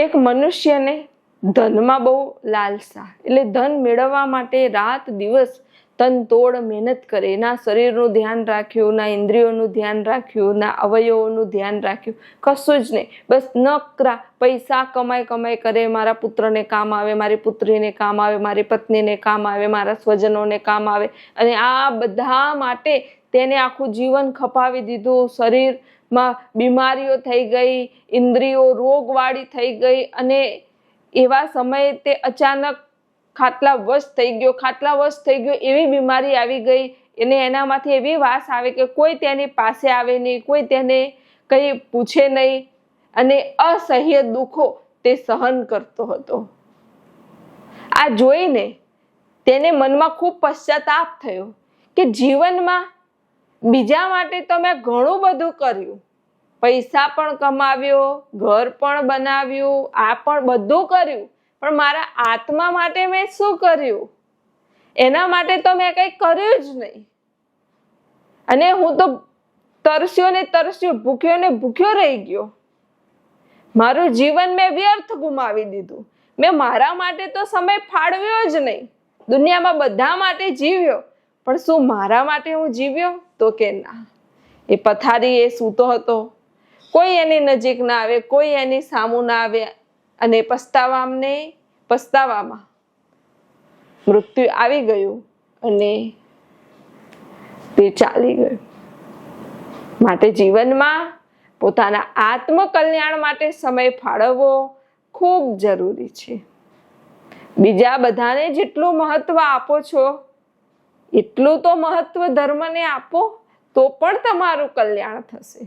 એક મનુષ્યને ધનમાં બહુ લાલસા, એટલે ધન મેળવવા માટે રાત દિવસ તનતોડ મહેનત કરે. ના શરીરનું ધ્યાન રાખ્યું, ના ઇન્દ્રિયોનું ધ્યાન રાખ્યું, ના અવયવોનું ધ્યાન રાખ્યું, કશું જ નહીં. બસ નકરા પૈસા કમાઈ કરે. મારા પુત્રને કામ આવે, મારી પુત્રીને કામ આવે, મારી પત્નીને કામ આવે, મારા સ્વજનોને કામ આવે. અને આ બધા માટે તેને આખું જીવન ખપાવી દીધું. શરીરમાં બીમારીઓ થઈ ગઈ, ઇન્દ્રિયો રોગવાળી થઈ ગઈ, અને એવા સમયે તે અચાનક ખાટલા વશ થઈ ગયો. એવી બીમારી આવી ગઈ એને, એનામાંથી એવી વાસ આવે કે કોઈ તેની પાસે આવે નહીં, કોઈ તેને કંઈ પૂછે નહીં, અને અસહ્ય દુઃખો તે સહન કરતો હતો. આ જોઈને તેને મનમાં ખૂબ પશ્ચાતાપ થયો કે જીવનમાં બીજા માટે તો મેં ઘણું બધું કર્યું, પૈસા પણ કમાવ્યો, ઘર પણ બનાવ્યું, આ પણ બધું કર્યું, પણ મારા આત્મા માટે મેં શું કર્યું? એના માટે તો મેં કંઈ કર્યું જ નહીં. અને હું તો તરસ્યો ને તરસ્યો, ભૂખ્યો ને ભૂખ્યો રહી ગયો. મારું જીવન મેં વ્યર્થ ગુમાવી દીધું. મેં મારા માટે તો સમય ફાળવ્યો જ નહીં. દુનિયામાં બધા માટે જીવ્યો, પણ શું મારા માટે હું જીવ્યો? તો કે ના. એ પથારી એ સૂતો હતો, કોઈ એની નજીક ના આવે, કોઈ એની સામું ના આવે, અને પસ્તાવામાં મૃત્યુ આવી ગયું અને તે ચાલી ગયું. માટે જીવનમાં પોતાના આત્મકલ્યાણ માટે સમય ફાળવવો ખૂબ જરૂરી છે. બીજા બધાને જેટલું મહત્વ આપો છો એટલું તો મહત્વ ધર્મને આપો, તો પણ તમારું કલ્યાણ થશે.